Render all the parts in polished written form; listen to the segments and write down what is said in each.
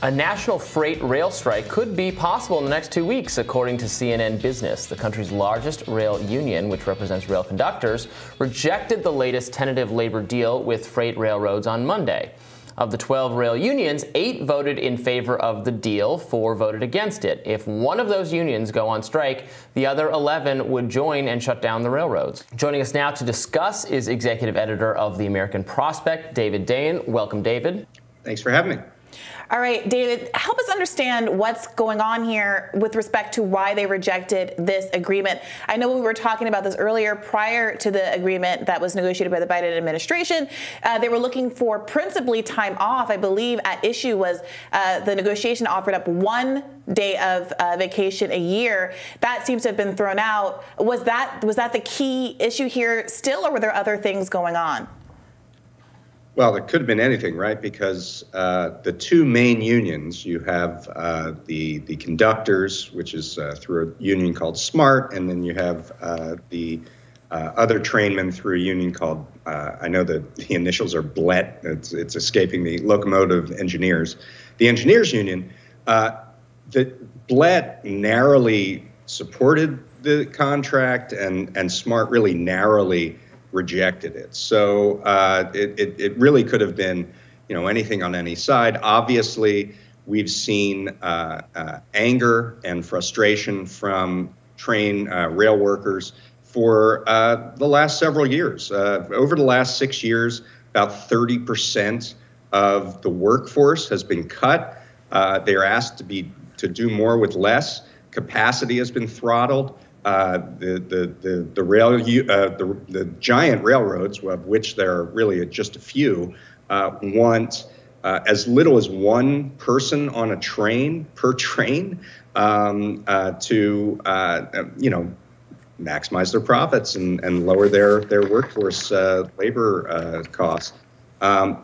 A national freight rail strike could be possible in the next 2 weeks, according to CNN Business. The country's largest rail union, which represents rail conductors, rejected the latest tentative labor deal with freight railroads on Monday. Of the 12 rail unions, 8 voted in favor of the deal, 4 voted against it. If one of those unions go on strike, the other 11 would join and shut down the railroads. Joining us now to discuss is executive editor of the American Prospect, David Dayen. Welcome, David. Thanks for having me. All right, David, help us understand what's going on here with respect to why they rejected this agreement. I know we were talking about this earlier prior to the agreement that was negotiated by the Biden administration. They were looking for principally time off. I believe at issue was the negotiation offered up 1 day of vacation a year. That seems to have been thrown out. Was that the key issue here still, or were there other things going on? Well, it could have been anything, right? Because the 2 main unions, you have the conductors, which is through a union called SMART, and then you have the other trainmen through a union called, I know that the initials are BLET, it's escaping me, Locomotive Engineers. The engineers union, the BLET narrowly supported the contract, and SMART really narrowly rejected it. So it really could have been, anything on any side. Obviously, we've seen anger and frustration from rail workers for the last several years. Over the last 6 years, about 30% of the workforce has been cut. They are asked to do more with less. Capacity has been throttled. The giant railroads, of which there are really just a few, want as little as 1 person on a train per train to maximize their profits and lower their workforce labor costs.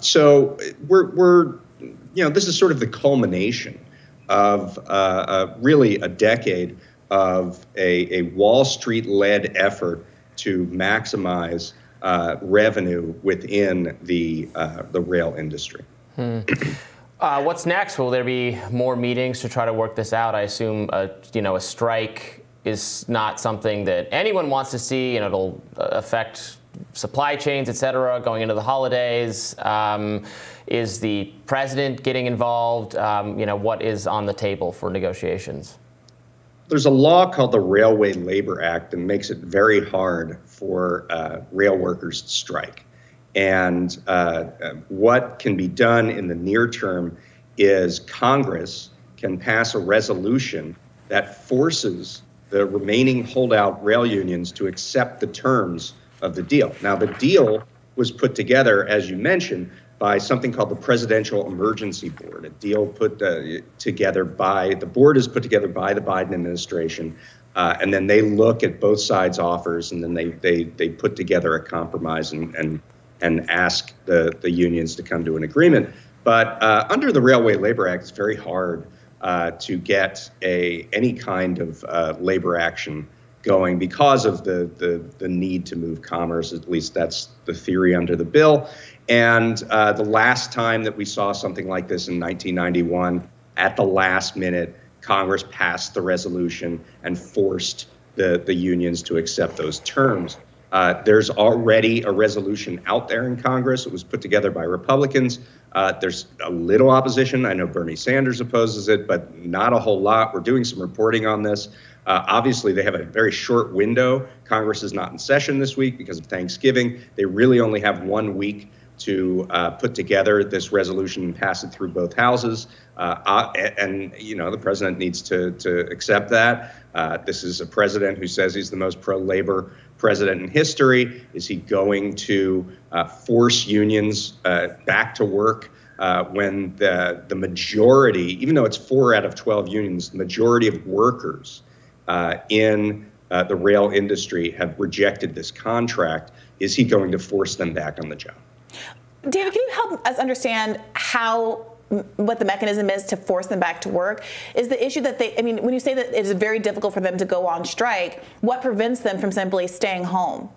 So this is sort of the culmination of really a decade of a Wall Street-led effort to maximize revenue within the rail industry. What's next? Will there be more meetings to try to work this out? I assume a strike is not something that anyone wants to see, and it'll affect supply chains, et cetera, going into the holidays. Is the president getting involved? What is on the table for negotiations? There's a law called the Railway Labor Act that makes it very hard for rail workers to strike. And what can be done in the near term is Congress can pass a resolution that forces the remaining holdout rail unions to accept the terms of the deal. Now, the deal was put together, as you mentioned, by something called the Presidential Emergency Board, a deal put together by, the board is put together by the Biden administration, and then they look at both sides' offers, and then they put together a compromise and ask the unions to come to an agreement. But under the Railway Labor Act, it's very hard to get any kind of labor action going because of the need to move commerce. At least that's the theory under the bill. And the last time that we saw something like this in 1991, at the last minute, Congress passed the resolution and forced the unions to accept those terms. There's already a resolution out there in Congress. It was put together by Republicans. There's a little opposition. I know Bernie Sanders opposes it, but not a whole lot. We're doing some reporting on this. Obviously, they have a very short window. Congress is not in session this week because of Thanksgiving. They really only have 1 week to put together this resolution and pass it through both houses. And the president needs to accept that. This is a president who says he's the most pro-labor president in history. Is he going to force unions back to work when the majority, even though it's 4 out of 12 unions, the majority of workers in the rail industry have rejected this contract? Is he going to force them back on the job? David, can you help us understand what the mechanism is to force them back to work? Is the issue that when you say that it is very difficult for them to go on strike, what prevents them from simply staying home?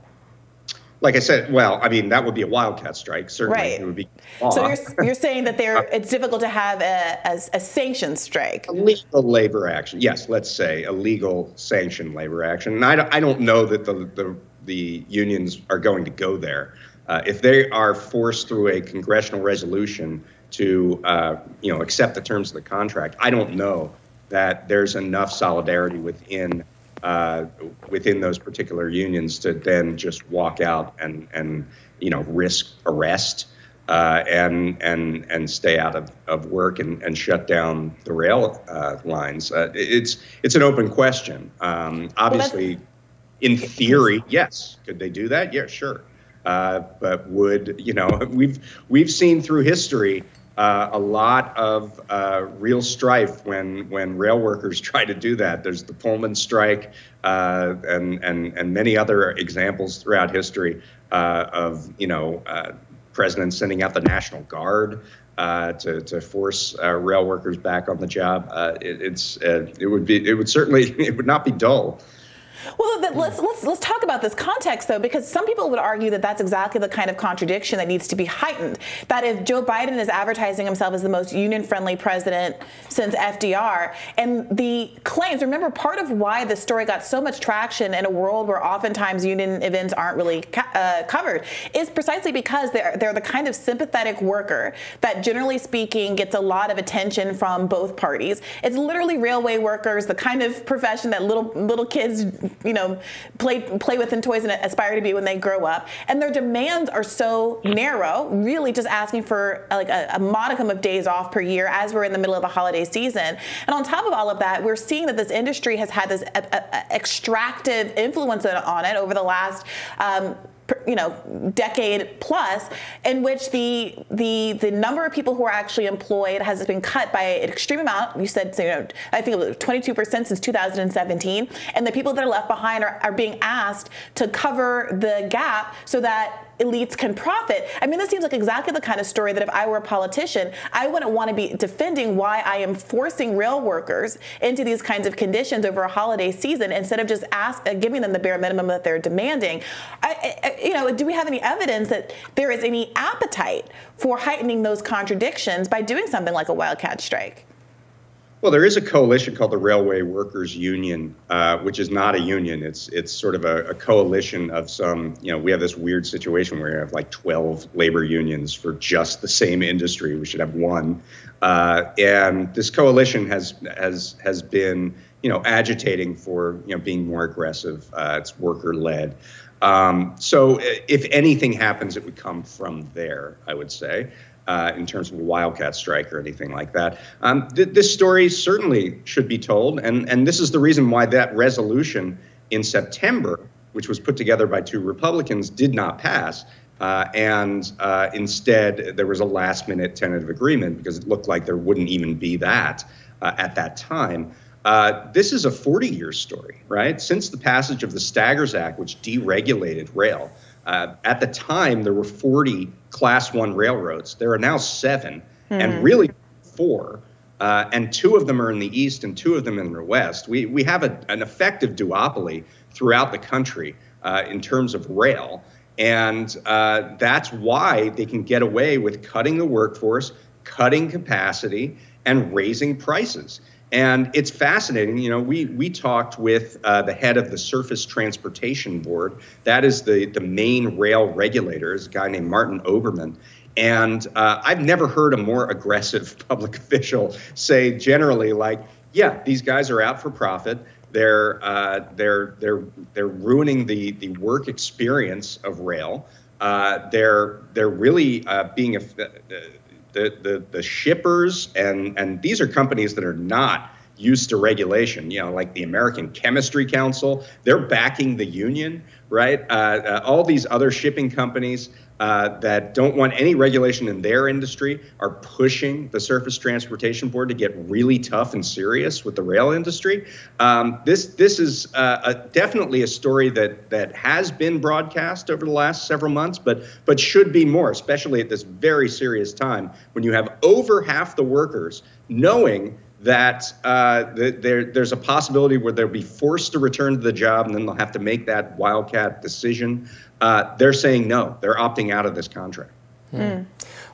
like I said, well, I mean, that would be a wildcat strike. Certainly, right. It would be law. So you're saying that it's difficult to have a sanctioned strike. A legal labor action. Yes, let's say a legal sanctioned labor action. And I don't know that the unions are going to go there. If they are forced through a congressional resolution to accept the terms of the contract, I don't know that there's enough solidarity within those particular unions to then just walk out and risk arrest and stay out of work and shut down the rail lines. It's an open question. Obviously, in theory, yes. Could they do that? Yeah, sure. But we've seen through history a lot of real strife when rail workers try to do that. There's the Pullman strike and many other examples throughout history of presidents sending out the National Guard to force rail workers back on the job. It would not be dull. Well, let's talk about this context, though, because some people would argue that that's exactly the kind of contradiction that needs to be heightened. That if Joe Biden is advertising himself as the most union-friendly president since FDR, and the claims, remember, part of why this story got so much traction in a world where oftentimes union events aren't really covered is precisely because they're the kind of sympathetic worker that, generally speaking, gets a lot of attention from both parties. It's literally railway workers, the kind of profession that little kids play with in toys and aspire to be when they grow up. And their demands are so narrow, really just asking for like a modicum of days off per year as we're in the middle of the holiday season. And on top of all of that, we're seeing that this industry has had this extractive influence on it over the last decade plus, in which the number of people who are actually employed has been cut by an extreme amount. You said, I think it was 22% since 2017, and the people that are left behind are being asked to cover the gap so that elites can profit. I mean, this seems like exactly the kind of story that if I were a politician, I wouldn't want to be defending why I am forcing rail workers into these kinds of conditions over a holiday season instead of just giving them the bare minimum that they're demanding. Do we have any evidence that there is any appetite for heightening those contradictions by doing something like a wildcat strike? Well, there is a coalition called the Railway Workers Union, which is not a union. It's sort of a coalition of some, we have this weird situation where we have like 12 labor unions for just the same industry. We should have one. And this coalition has been, agitating for, being more aggressive. It's worker led. So if anything happens, it would come from there, I would say. In terms of a wildcat strike or anything like that. This story certainly should be told, and this is the reason why that resolution in September, which was put together by 2 Republicans, did not pass, and instead there was a last-minute tentative agreement because it looked like there wouldn't even be that at that time. This is a 40-year story, right? Since the passage of the Staggers Act, which deregulated rail, at the time, there were 40 Class 1 railroads. There are now 7, and really 4, and 2 of them are in the East and 2 of them in the West. We have an effective duopoly throughout the country in terms of rail, and that's why they can get away with cutting the workforce, cutting capacity, and raising prices. And it's fascinating. We talked with the head of the Surface Transportation Board. That is the main rail regulator, is a guy named Martin Oberman. And I've never heard a more aggressive public official say generally, like, yeah, these guys are out for profit. They're ruining the work experience of rail. They're really being the shippers, and these are companies that are not used to regulation, like the American Chemistry Council, they're backing the union, right? All these other shipping companies that don't want any regulation in their industry are pushing the Surface Transportation Board to get really tough and serious with the rail industry. This is definitely a story that has been broadcast over the last several months, but should be more, especially at this very serious time when you have over half the workers knowing that there's a possibility where they'll be forced to return to the job, and then they'll have to make that wildcat decision. they're saying no. They're opting out of this contract.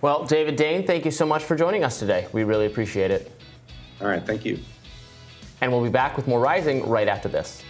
Well, David Dayen, thank you so much for joining us today. We really appreciate it. All right, thank you. And we'll be back with more Rising right after this.